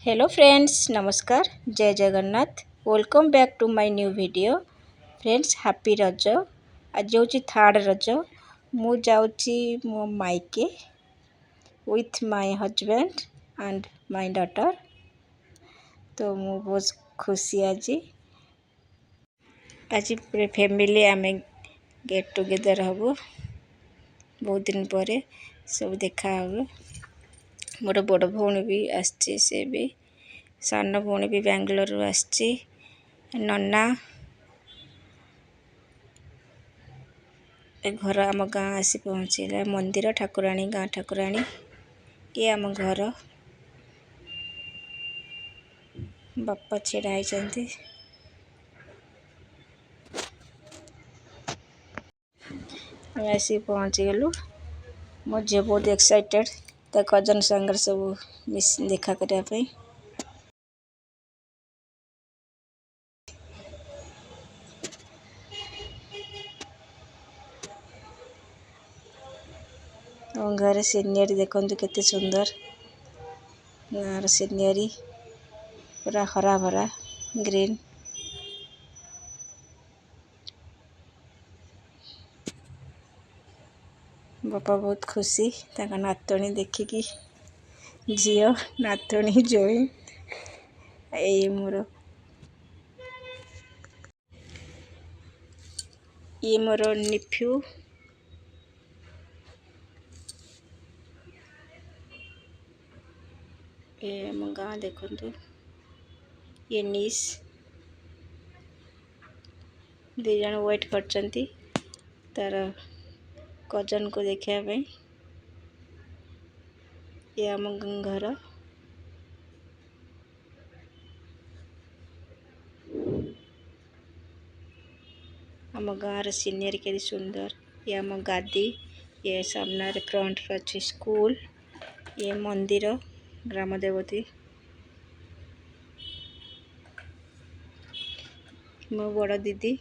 Hello friends, नमस्कार। जय Jagannath. Welcome back to my new video. Friends, happy Raja. आज हूँ थर्ड रज। मु जाऊँची मो मायके with my husband and my daughter. तो मु बहुत खुशी आज पूरे फैमिली आमे गेट टुगेदर हबो। बहुत दिन पर सब देखा हबो। मोर बड़ भौणी भी आसची, से भी सान भौणी भी बेंगलोर आसची। नन्ना ए घर आम गाँ आसी पहुँचला। मंदिर ठाकुराणी, गाँ ठाकुराणी ये आम घर। बापा छेड़ा होती। आसी पहुँची गलु। मो झील बहुत एक्साइटेड ता कजन संगर सब मिस देखा करने। घर सीनियरी देखु केते सुंदर। गाँव सीनियरी पूरा हरा भरा ग्रीन। बापा बहुत खुशी ताका नातुणी देखिकी। झील नातुणी जोई ये मोर निफ्यू। ये आम गाँ देखु। ये नीस दी जन वेट करचंती तार कजन को देखा। ये आम घर। आम गाँव सीनियर के सुंदर। ये आम गादी। ये सामने फ्रंट अच्छी स्कूल। ये मंदिर ग्राम देवती। मो बड़ दीदी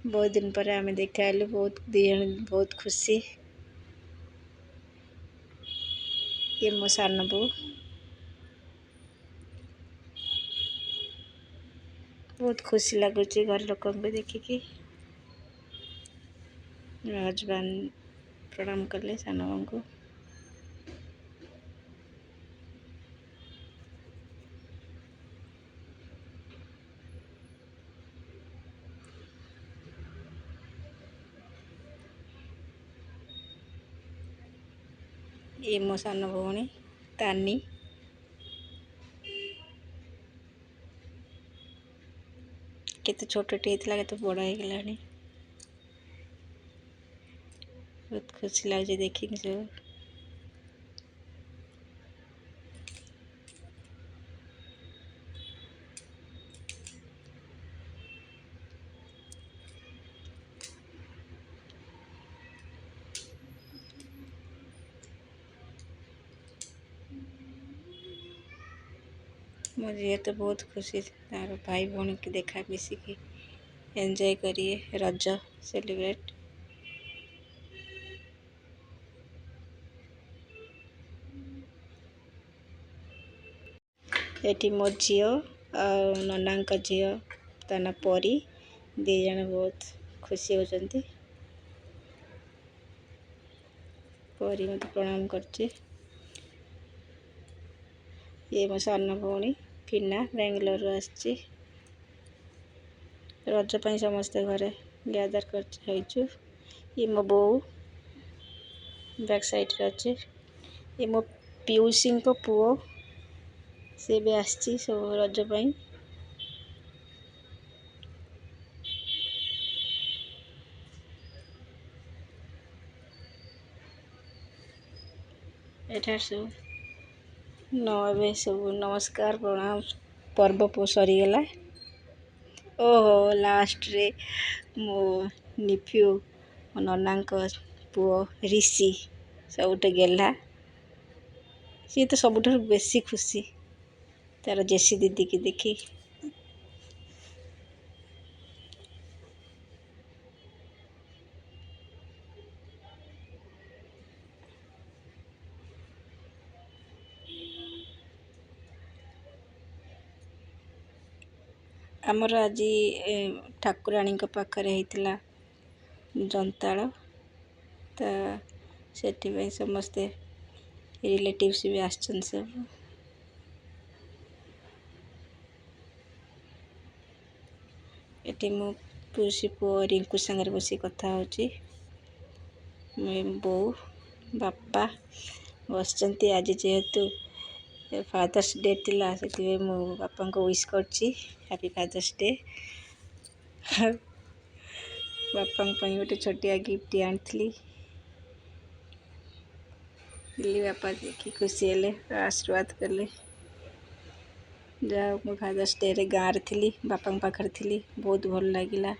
बहुत दिन पर आमे देखा। बहुत दिन बहुत खुशी। ये मो सान बो बहुत खुशी लगुच घर लोक देखिकी। हजबैंड प्रणाम कले सान को। ये मो सान भौणी तानी। केते छोटटे होता के बड़ हो गलानी। बहुत खुशी लगे देखिए सब। मुझे तो बहुत खुशी तार भाई भौणी की देखा मिसिकी एंजॉय करिए रज सेलिब्रेट। एटी मो झील नना झील ता ना परी। दी जन बहुत खुशी होचंती। परी मत प्रणाम करचे। ये मो सान भौणी फिना बेंगलोर आसची। रज पाई समस्ते घरे गैदर कर। ये मो बो बैक साइड रे अच्छे। ये मो पियूसी को पुओ से भी आसची सब रज पाई। एठार सब नवे सब नमस्कार प्रणाम पर्व सरीगला। ओहो लास्ट रे मो निफ्यू मो नना पुओ ऋषि सबुठ गेला। सी तो सबुठ बेसी खुशी तार जेसी दीदी की देखी। आमर आज ठाकुराणी पाखरे होता जंताल तो से समस्ते रिलेटिव्स भी आसन सब ये मो पुसी पु रिंकू सागर बस कथा हो बो बापा बस आज जेहेतु फादर्स डे थिला से मो बापा को विश करची हैप्पी फादर्स डे। बापा गोटे छोटिया गिफ्ट आनी बापा देखी खुशी हेले आशीर्वाद कले जहाँ मो फादर्स डे रे गाँव थी बापा पाखे थी बहुत भल लगिला।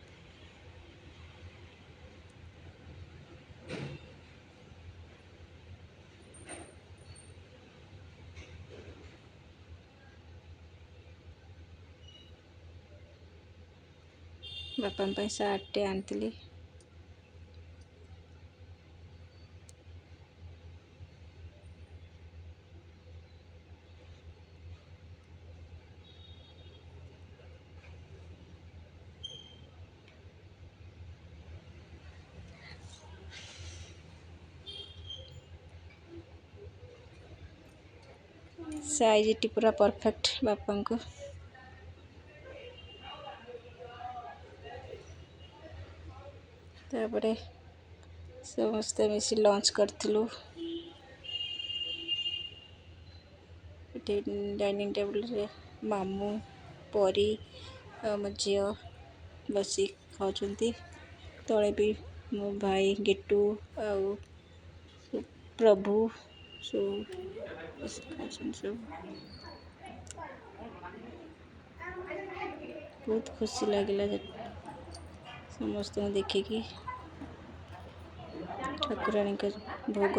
बापा सार्टे आनी साइज टी पूरा परफेक्ट बापा को तापरे समस्ते मिसी लंच करूँ डाइनिंग टेबल रे मामू परी मो झी बसी खाऊँ तले भी मो भाई गिट्टू प्रभु सब बहुत खुशी लगिला समस्त देखिकी ठाकुराणी का भोग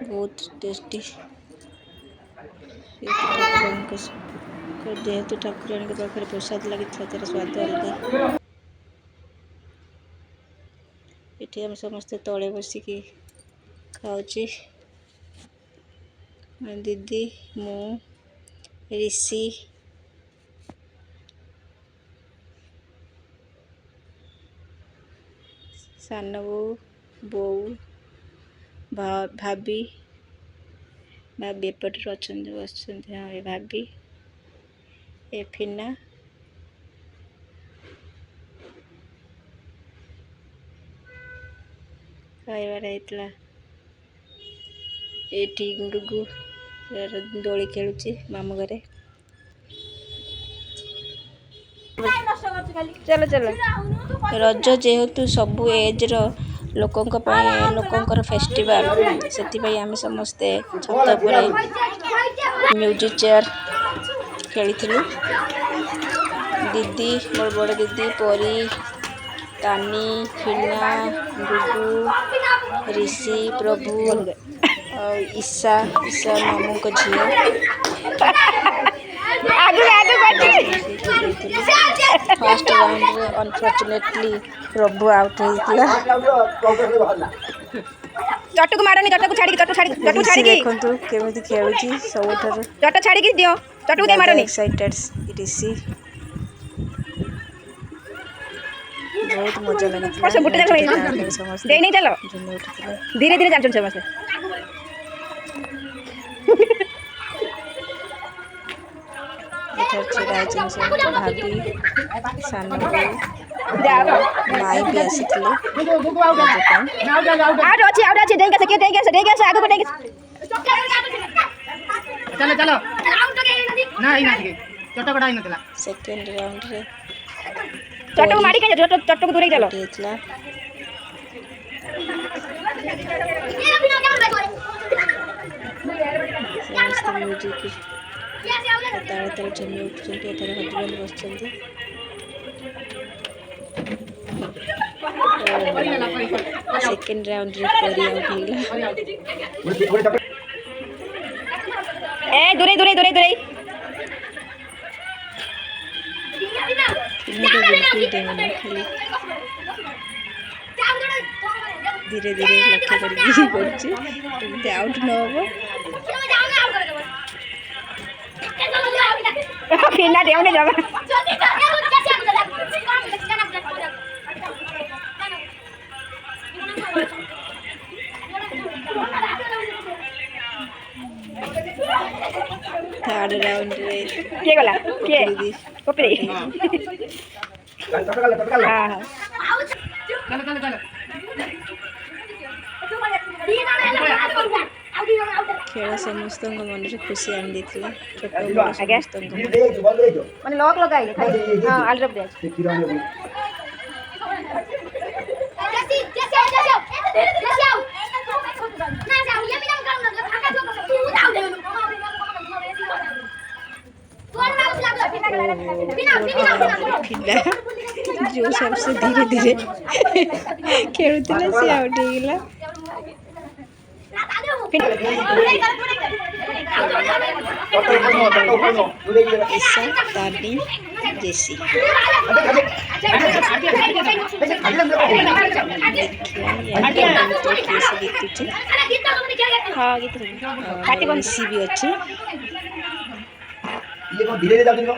बहुत टेस्टी जेहेतु ठाकुराणी के पाखे प्रसाद लगी तार स्वाद अलग ये हम समस्ते तले बसिकी खाऊँ दीदी मु ऋषि सान बो भाभी भाभी एपटे अच्छा बस हाँ ये भाभी ए फिना खाइबार होता ये गुडुगु दोली खेलुची मामू घरे चलो चलो रज जेहेतु सबू एज लोकंकर फेस्टिवल से आम समस्ते छत पर म्यूजिक चेयर खेली दीदी मोर बड़ दीदी परी तानी फिना गुगु ऋषि प्रभु ईशा ईशा मामू को झील फर्स्ट राउंड रे अनफॉर्चुनेटली प्रभु आउट होइतिला चट्टू को मारनी चट्टू छाड़ी देखंतु केमिति खेलुची सबठार चट्टू छाड़ी के दियो चट्टू दे मारनी एक्साइटेड ऋषि बहुत मजा लगी अच्छा गुटे जगह समस्त दे नहीं चलो धीरे धीरे जान समस्त भाभी सान माई भी आसी सेकेंड राउंड रे चट्टू मारी के चट्टू को दूर चलो समस्त म्यूजिक तार तार जमी उठुंट हजबैंड बस सेकेंड राउंड रे परी आउट होइला ए दूरे दूरे दूरे दूरे खाली धीरे धीरे लक्ष्य कर आउट न हो फिर ना देवने जगह थर्ड राउंड रे किए गला किए कपड़े हां खेल समस्त मन में खुशी आनी देथिला छोट बड़ समस्त माने लॉक लगाइले खाली हां आलरब दे जो सबसे धीरे धीरे खेलुला से आउट होइला ईशा तानी जेसी हां गीत ऋषि भी अच्छे धीरे धीरे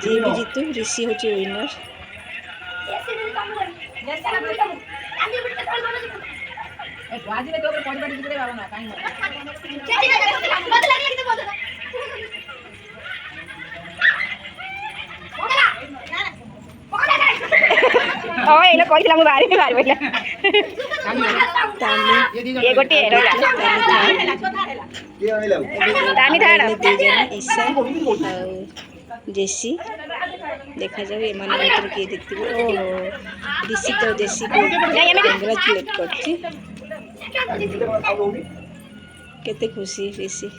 जी भी जीतु ऋषि हूँ विनर ओए एला कहिला मु बारी पइला ये गोटे रहला तानी थाड़ ईशा जेसी देखा जाओ ये मन भीतर किए देखते ओहो ऋषि तो जेसी को कंग्रेचुलेट करछि केते खुशी ऋषि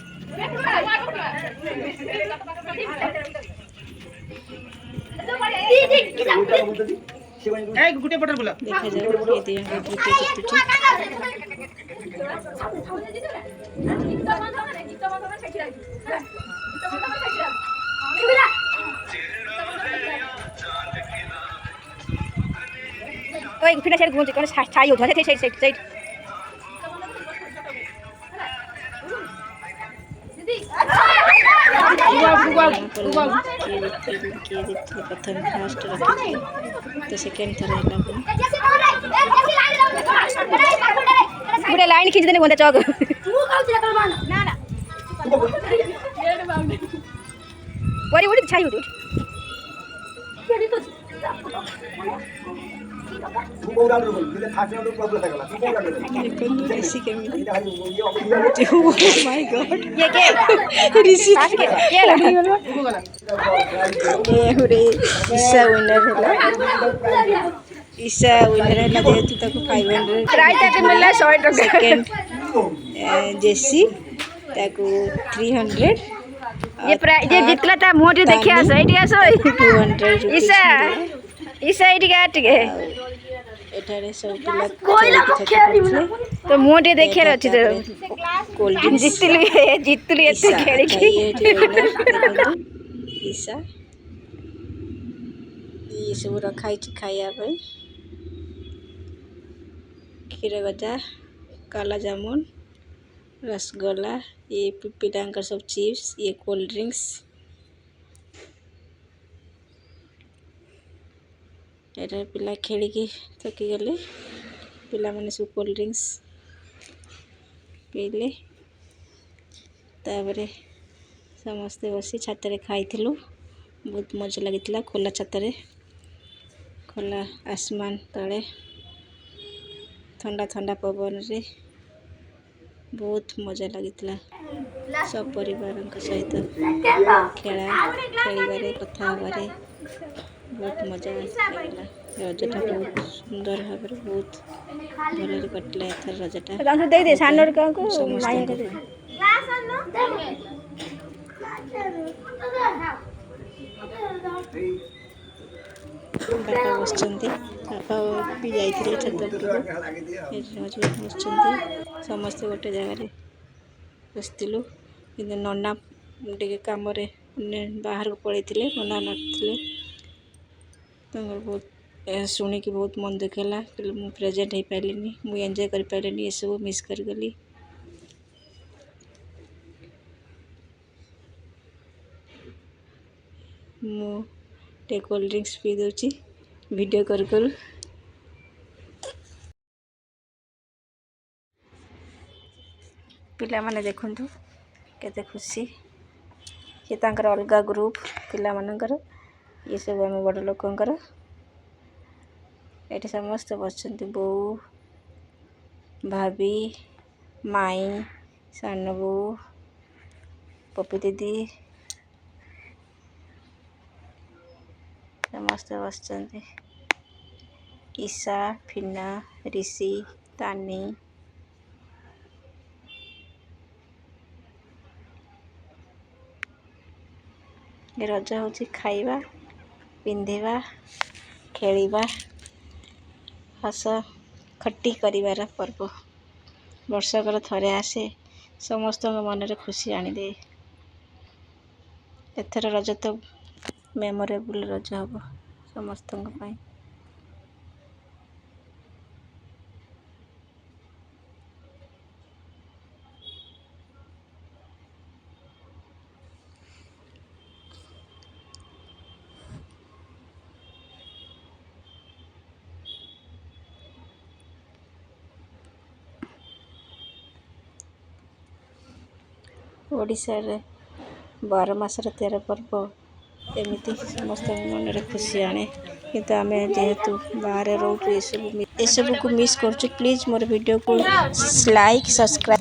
गुटे पटर बोला देखा जाओ ये दिन तृतीय जितुछि ओए फिर से घूम कोन छाई हो धरे से साइड प्रथम फास्ट रखी तो सेकेंड थर है पूरे लाइन खींच देने गोंदा चौक वरी उड़ी छाई उड़ी ऋषि के माय गॉड ये के ऋषि के लगा रे ईशा विनर है ईशा विनर है जेहेतु ताको 500 प्राइस तक मिलला 100 टका सेकंड जेसी ताको 300 ये प्राइस ये जितला ता मोटी देखिया सही आसो 200 ईशा ईशा इटी काट के एठारे सब पिला कोइला खेली तो मोटे देखे रहछि तो कोल्ड ड्रिंक्स जितली एते खेली की ईशा ये सब रखाई खाया भाई खीर गजा काला जामुन रसगोल्ला ये पिलांकर सब चिप्स ये कोल्ड ड्रिंक्स एटा पिला खेलिकी थकी गले पिला माने सब कोल्ड ड्रिंक्स पीले तापरे समस्ते बसी छातरे खाइथिलु बहुत मजा लगितला खोला छातरे खोला आसमान तले ठंडा ठंडा पवन रे बहुत मजा लगितला सब परिवार सहित खेला खेलिबारे कथा हबारे बहुत मजा आइला रजटा बहुत सुंदर भाव बहुत भल कटला एथर रजटा दे दे सानर को माया के दे बापा बसचंती बापा भी जाइथिले छत उपरକୁ बसचंती समस्त गोटे जगह बसतिलु कि नन्ना टे कम बाहर को पड़े नन्ना नथिले बहुत शुणिकी बहुत मन दुखेला मु प्रेजेंट हो पारिनी मु एंजॉय कर पारिनी ये सब मिस कर गली मुझे कोल्ड ड्रिंक्स पी दूची वीडियो कर पिला माने देखंतु केते खुशी ये तांकर अलगा ग्रुप पिला मानकर ये सब आम बड़ लोकंकर ये समस्त बसंती बो भाभी माई सान बो पपी दीदी समस्त बसंती ईशा फिना ऋषि तानी रज हूँ खाइबा पिंधिबा खेलिबा हस खट्टी करिवार पर्व वर्षकर थरे आसे समस्त मन रे खुशी आनी दे एथर रज तो मेमोरेबल रज हम समस्त पाई ओडिशा रे 12 मासर 13 पर्व एमती समस्त मन रे खुशी आने किंतु आम जेहेतु बाहर रोचु ये सब को मिस कर प्लीज मोर वीडियो को लाइक सब्सक्राइब